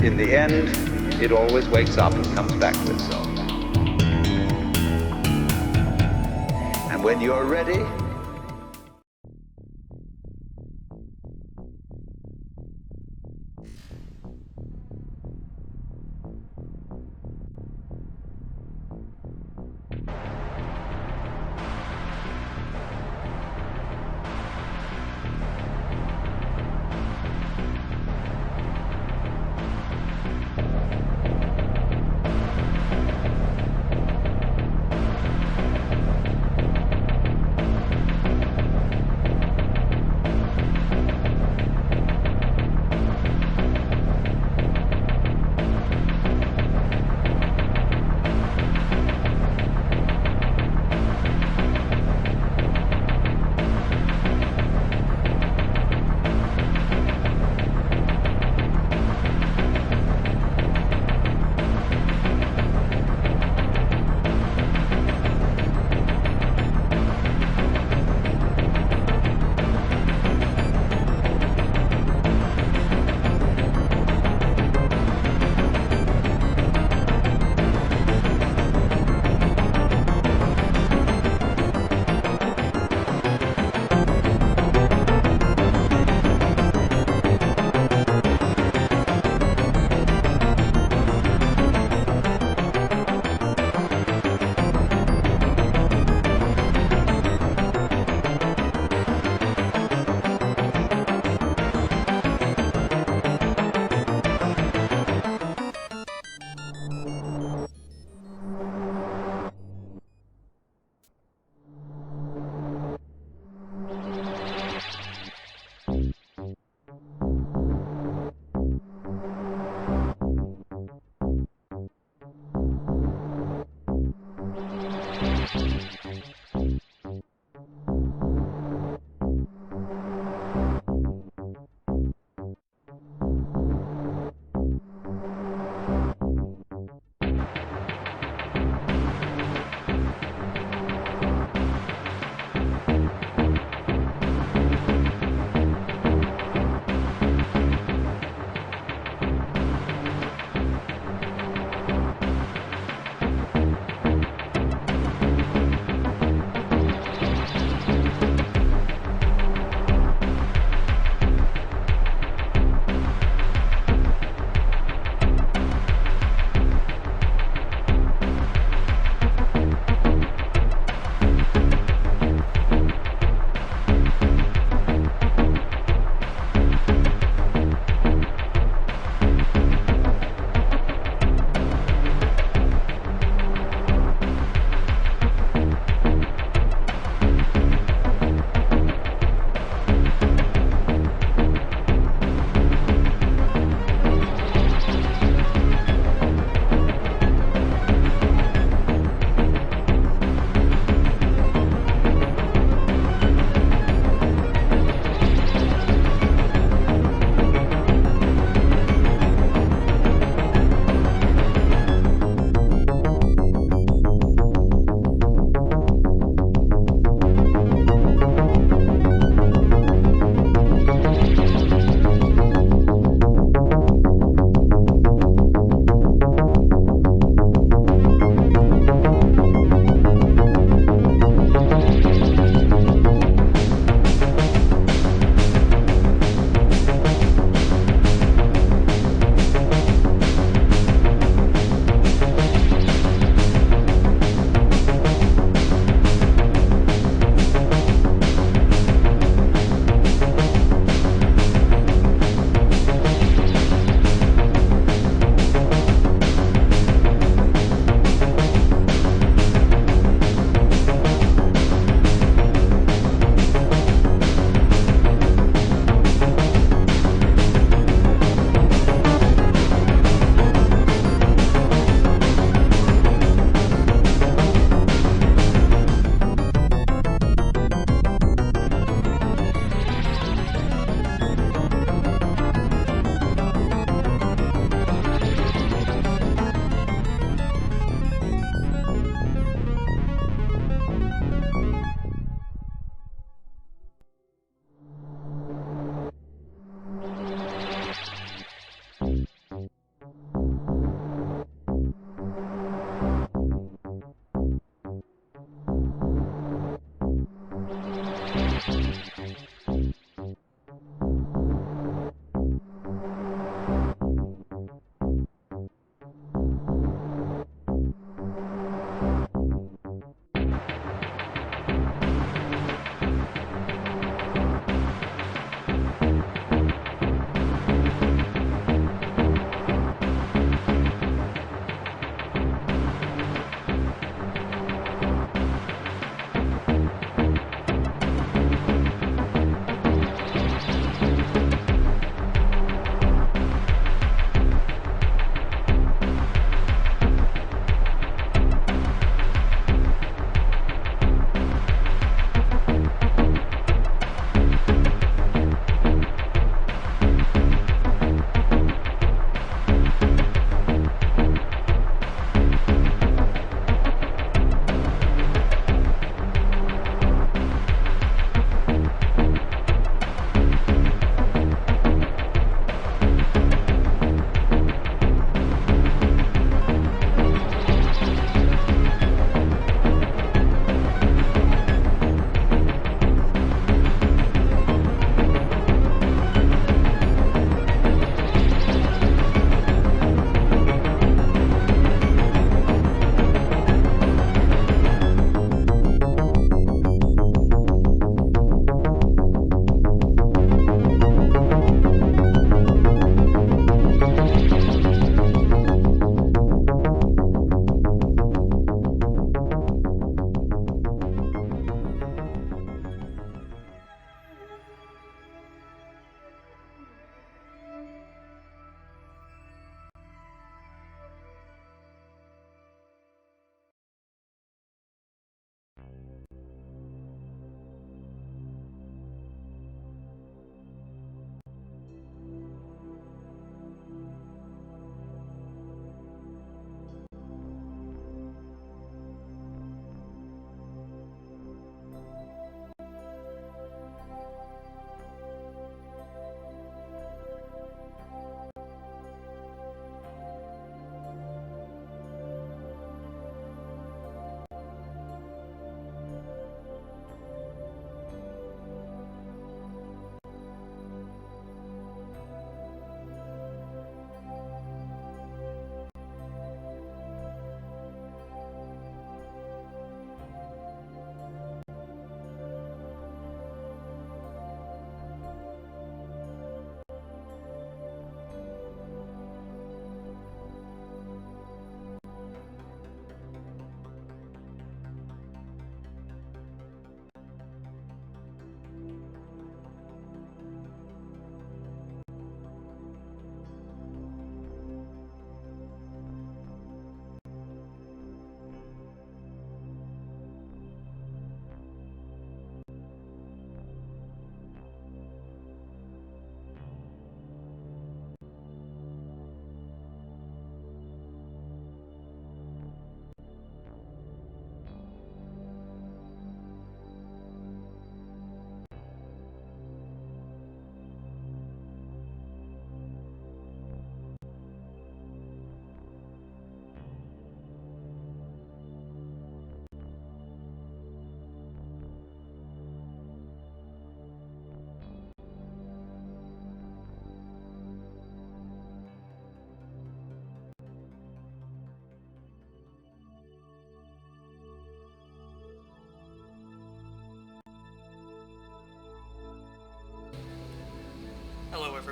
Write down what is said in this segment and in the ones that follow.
In the end, it always wakes up and comes back to itself. And when you're ready,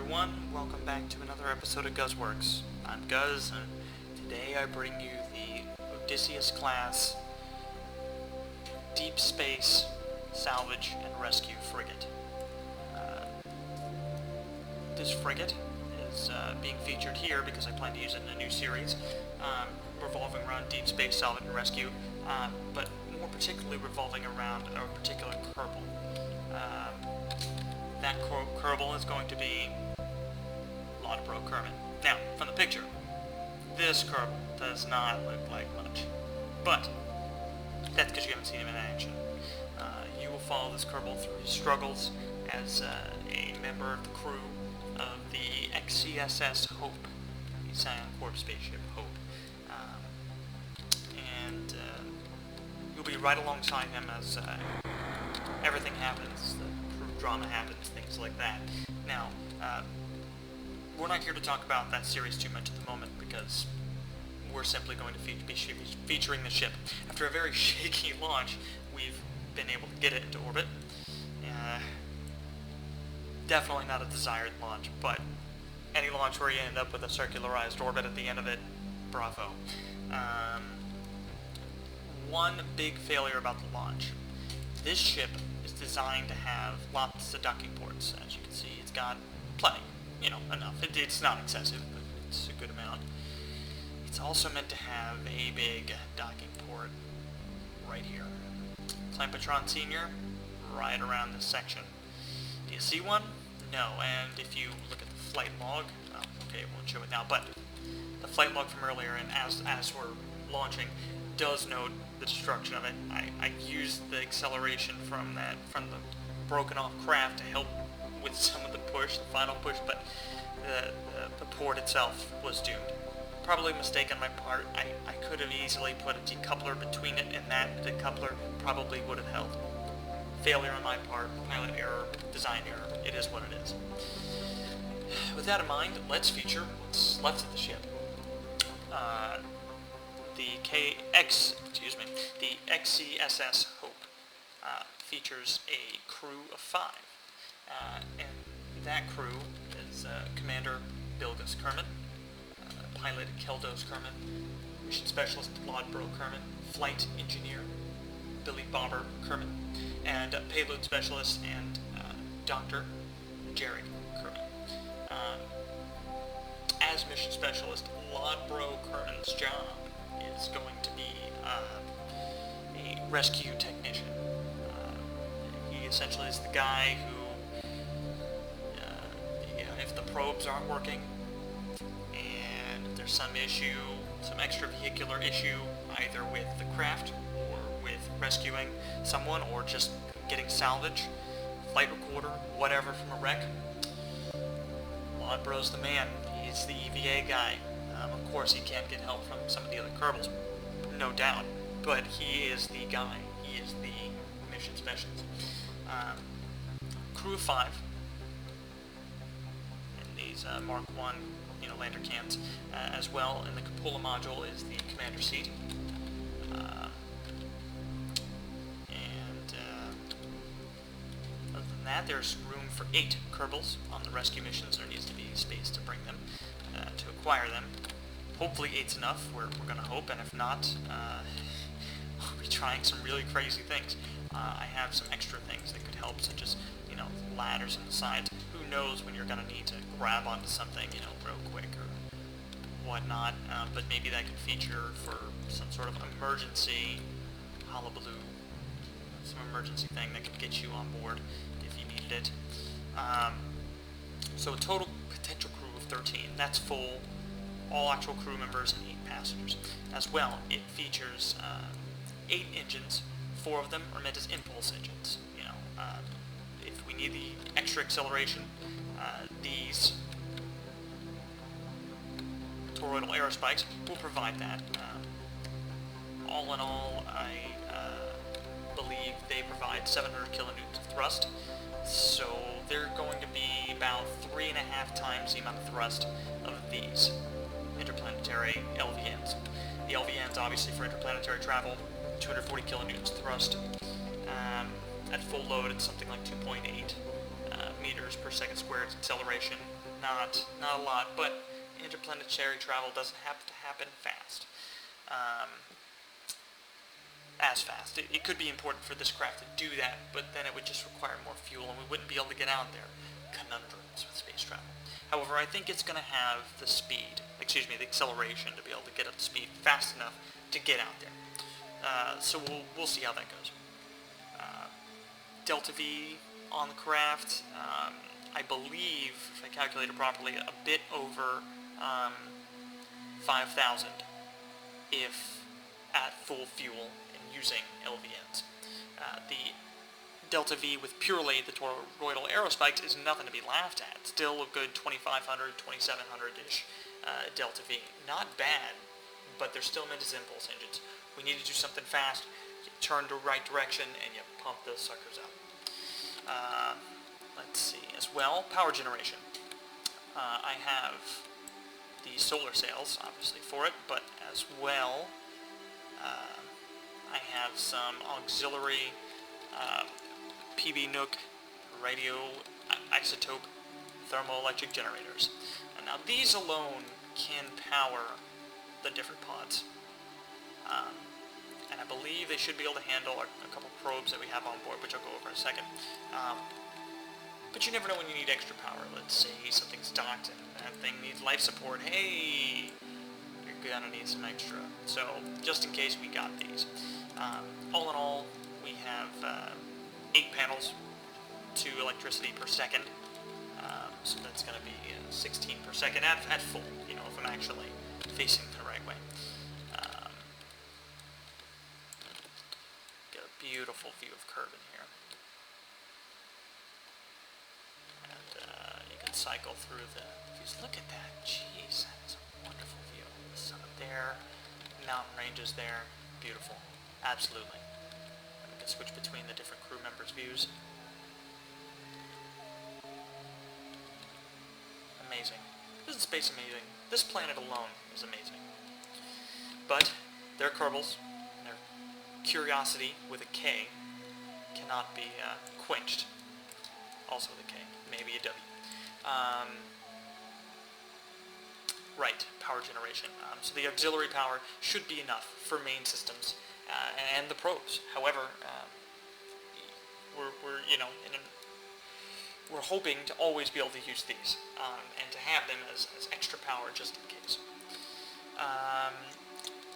everyone, welcome back to another episode of Guzworks. I'm Guz, and today I bring you the Odysseus Class Deep Space Salvage and Rescue Frigate. This frigate is being featured here because I plan to use it in a new series revolving around deep space salvage and rescue, but more particularly revolving around a particular Kerbal. That Kerbal is going to be Kermit. Now, from the picture, this Kerbal does not look like much, but that's because you haven't seen him in action. You will follow this Kerbal through his struggles as a member of the crew of the XCSS Hope, the AlienAqtor spaceship Hope, and you'll be right alongside him as everything happens, the crew drama happens, things like that. Now, we're not here to talk about that series too much at the moment because we're simply going to be featuring the ship. After a very shaky launch, we've been able to get it into orbit. Definitely not a desired launch, but any launch where you end up with a circularized orbit at the end of it, bravo. One big failure about the launch. This ship is designed to have lots of docking ports. As you can see, it's got plenty. You know, enough. It's not excessive, but it's a good amount. It's also meant to have a big docking port right here. Clampatron Senior, right around this section. Do you see one? No, and if you look at the flight log, okay, it won't show it now, but the flight log from earlier, and as we're launching, does note the destruction of it. I used the acceleration from the broken off craft to help with some of the push, the final push, but the port itself was doomed. Probably a mistake on my part. I could have easily put a decoupler between it, and that decoupler probably would have held. Failure on my part, pilot error, design error. It is what it is. With that in mind, let's feature what's left of the ship. The XCSS Hope features a crew of 5. And that crew is Commander Bilgus Kerman, Pilot Keldos Kerman, Mission Specialist Lodbro Kerman, Flight Engineer Billy Bobber Kerman, and Payload Specialist and Dr. Jared Kerman. As Mission Specialist, Lodbro Kerman's job is going to be a rescue technician. He essentially is the guy who, if the probes aren't working, and if there's some issue, some extravehicular issue, either with the craft, or with rescuing someone, or just getting salvage, flight recorder, whatever from a wreck, Lodbro's the man. He's the EVA guy. Of course, he can't get help from some of the other Kerbals, no doubt, but he is the guy. He is the mission specialist. Crew of 5. These Mark 1, lander cans, as well. In the cupola module is the commander seat. Other than that, there's room for 8 Kerbals on the rescue missions. There needs to be space to bring them, to acquire them. Hopefully 8's enough, we're going to hope, and if not, we'll be trying some really crazy things. I have some extra things that could help, such as, ladders on the sides. Who knows when you're going to need to grab onto something, real quick or whatnot, but maybe that could feature for some sort of emergency hullabaloo, some emergency thing that could get you on board if you needed it. So a total potential crew of 13. That's full, all actual crew members and 8 passengers. As well, it features 8 engines. 4 of them are meant as impulse engines. If we need the extra acceleration, these toroidal aerospikes will provide that. All in all, I believe they provide 700 kilonewtons of thrust, so they're going to be about 3.5 times the amount of thrust of these interplanetary LVNs. The LVNs, obviously, for interplanetary travel, 240 kilonewtons thrust. At full load, it's something like 2.8 meters per second squared acceleration, not a lot, but interplanetary travel doesn't have to happen fast. As fast. It could be important for this craft to do that, but then it would just require more fuel, and we wouldn't be able to get out there. Conundrums with space travel. However, I think it's going to have the acceleration to be able to get up to speed fast enough to get out there. So we'll see how that goes. Delta V on the craft, I believe, if I calculated properly, a bit over 5,000 if at full fuel and using LVNs. The Delta V with purely the toroidal aerospikes is nothing to be laughed at. Still a good 2,500, 2,700-ish Delta V. Not bad, but they're still meant as impulse engines. We need to do something fast. You turn the right direction and you pump those suckers up. Let's see, as well, power generation. I have the solar sails, obviously, for it, but as well, I have some auxiliary PB Nook radio isotope thermoelectric generators. And now these alone can power the different pods. And I believe they should be able to handle a couple probes that we have on board, which I'll go over in a second. But you never know when you need extra power. Let's say something's docked and that thing needs life support. Hey, you're gonna need some extra. So just in case, we got these. All in all, we have 8 panels to electricity per second. So that's going to be 16 per second at full, if I'm actually facing the right way. Get a beautiful view of Kerbal here. And you can cycle through the views. Look at that. Jeez, that is a wonderful view. The sun up there, mountain ranges there. Beautiful. Absolutely. And we can switch between the different crew members' views. Amazing. Isn't space amazing? This planet alone is amazing. But their Kerbals, their curiosity with a K, cannot be quenched. Also with a K, maybe a W. Right, power generation. So the auxiliary power should be enough for main systems and the probes. However, we're hoping to always be able to use these and to have them as extra power just in case.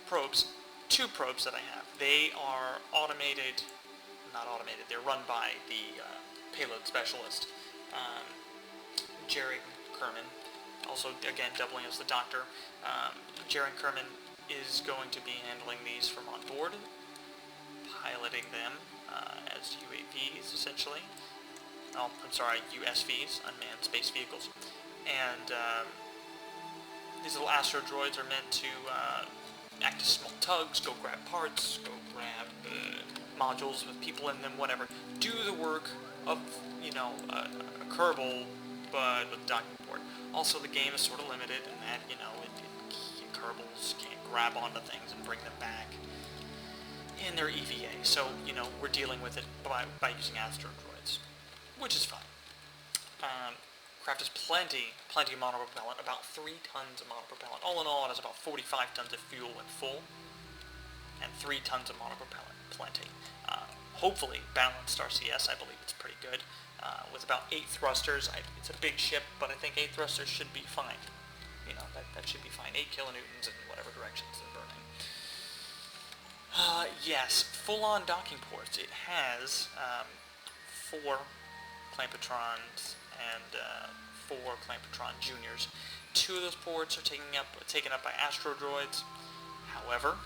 Probes. 2 probes that I have. They are automated, not automated, they're run by the payload specialist, Jerry Kerman, also again doubling as the doctor. Jerry Kerman is going to be handling these from on board, piloting them as UAVs essentially. Oh, I'm sorry, USVs, unmanned space vehicles. And these little astro droids are meant to act as small tugs, go grab parts, go grab modules with people in them, whatever. Do the work of, a Kerbal, but with a docking port. Also, the game is sort of limited in that, Kerbals can't grab onto things and bring them back in their EVA. So, we're dealing with it by using astro droids, which is fine. Craft has plenty of monopropellant, about 3 tons of monopropellant. All in all, it has about 45 tons of fuel when full, and 3 tons of monopropellant, plenty. Hopefully balanced RCS, I believe it's pretty good. With about 8 thrusters, it's a big ship, but I think 8 thrusters should be fine. That should be fine. 8 kilonewtons in whatever directions they're burning. Yes, full-on docking ports. It has 4 Clampetrons and 4 Clampetron Juniors. 2 of those ports are taken up by astro droids. However,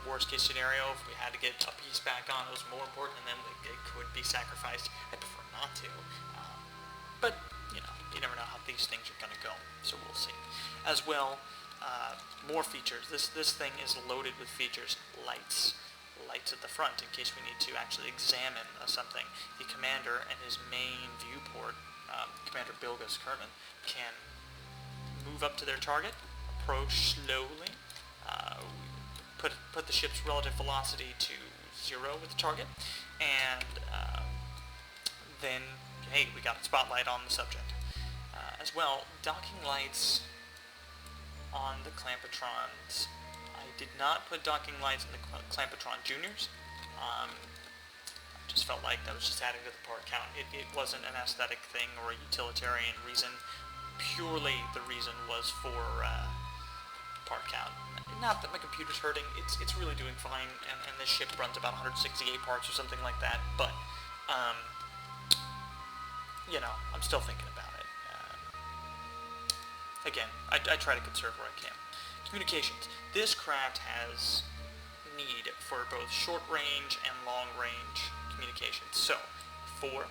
worst case scenario, if we had to get a piece back on, it was more important, and then it could be sacrificed. I prefer not to, but you never know how these things are going to go, so we'll see. As well, more features. This thing is loaded with features. Lights at the front in case we need to actually examine something. The commander and his main viewport, Commander Bilgus Kerman, can move up to their target, approach slowly, put the ship's relative velocity to 0 with the target, and then hey, we got a spotlight on the subject. As well, docking lights on the Clampetrons. I did not put docking lights in the Clampetron Juniors. I just felt like that was just adding to the part count. It wasn't an aesthetic thing or a utilitarian reason. Purely the reason was for part count. Not that my computer's hurting, it's really doing fine, and this ship runs about 168 parts or something like that, but, you know, I'm still thinking about it. Again, I try to conserve where I can. Communications. This craft has need for both short-range and long-range communications. So, 4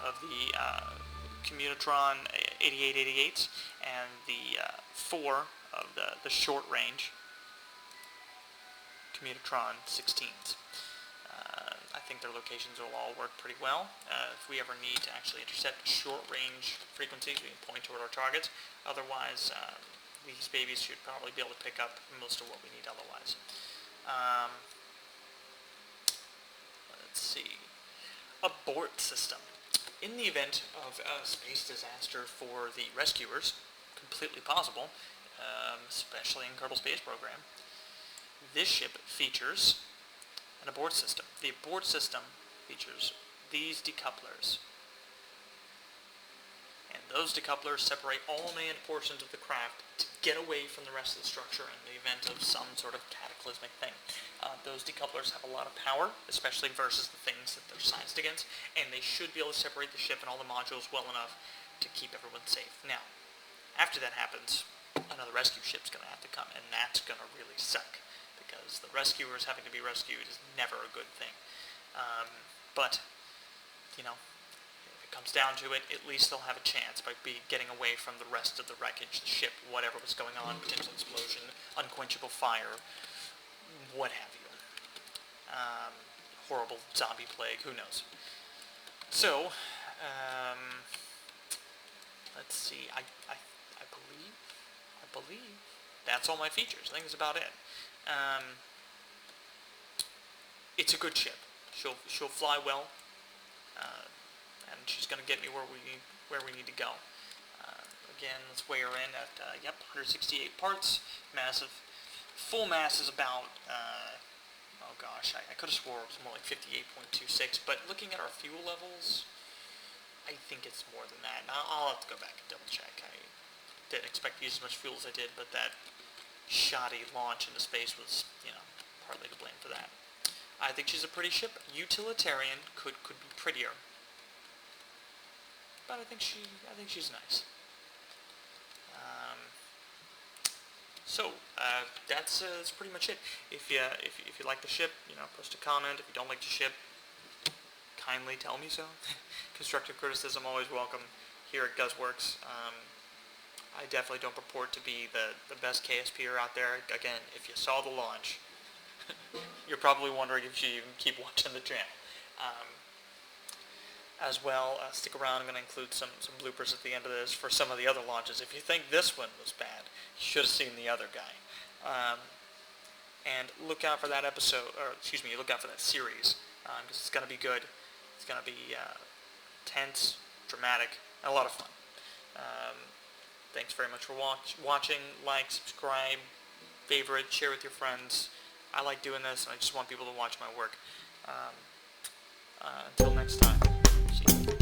of the Communitron 8888s and the 4 of the short-range Communitron 16s. I think their locations will all work pretty well. If we ever need to actually intercept short-range frequencies, we can point toward our targets. Otherwise, these babies should probably be able to pick up most of what we need otherwise. Let's see. Abort System. In the event of a space disaster for the rescuers, completely possible, especially in Kerbal Space Program, this ship features an abort system. The abort system features these decouplers. And those decouplers separate all manned portions of the craft to get away from the rest of the structure in the event of some sort of cataclysmic thing. Those decouplers have a lot of power, especially versus the things that they're sized against, and they should be able to separate the ship and all the modules well enough to keep everyone safe. Now, after that happens, another rescue ship's going to have to come, and that's going to really suck, because the rescuers having to be rescued is never a good thing. But, you know, if it comes down to it, at least they'll have a chance by getting away from the rest of the wreckage, the ship, whatever was going on, potential explosion, unquenchable fire, what have you. Horrible zombie plague, who knows. So, let's see, I believe that's all my features. I think that's about it. It's a good ship. She'll fly well, and she's going to get me where we need to go. Again, let's weigh her in at 168 parts, massive. Full mass is about oh gosh, I could have swore it was more like 58.26, but looking at our fuel levels, I think it's more than that. Now, I'll have to go back and double check. I didn't expect to use as much fuel as I did, but that shoddy launch into space was, you know, partly to blame for that. I think she's a pretty ship. Utilitarian could be prettier, but I think she's nice. So that's pretty much it. If you like the ship, you know, post a comment. If you don't like the ship, kindly tell me so. Constructive criticism always welcome here at Guzworks. I definitely don't purport to be the best KSPer out there. Again, if you saw the launch, you're probably wondering if you even keep watching the channel. As well, stick around. I'm going to include some bloopers at the end of this for some of the other launches. If you think this one was bad, you should have seen the other guy. And look out for that episode, or excuse me, look out for that series, because it's going to be good. It's going to be tense, dramatic, and a lot of fun. Thanks very much for watching. Like, subscribe, favorite, share with your friends. I like doing this, and I just want people to watch my work. Until next time. See you.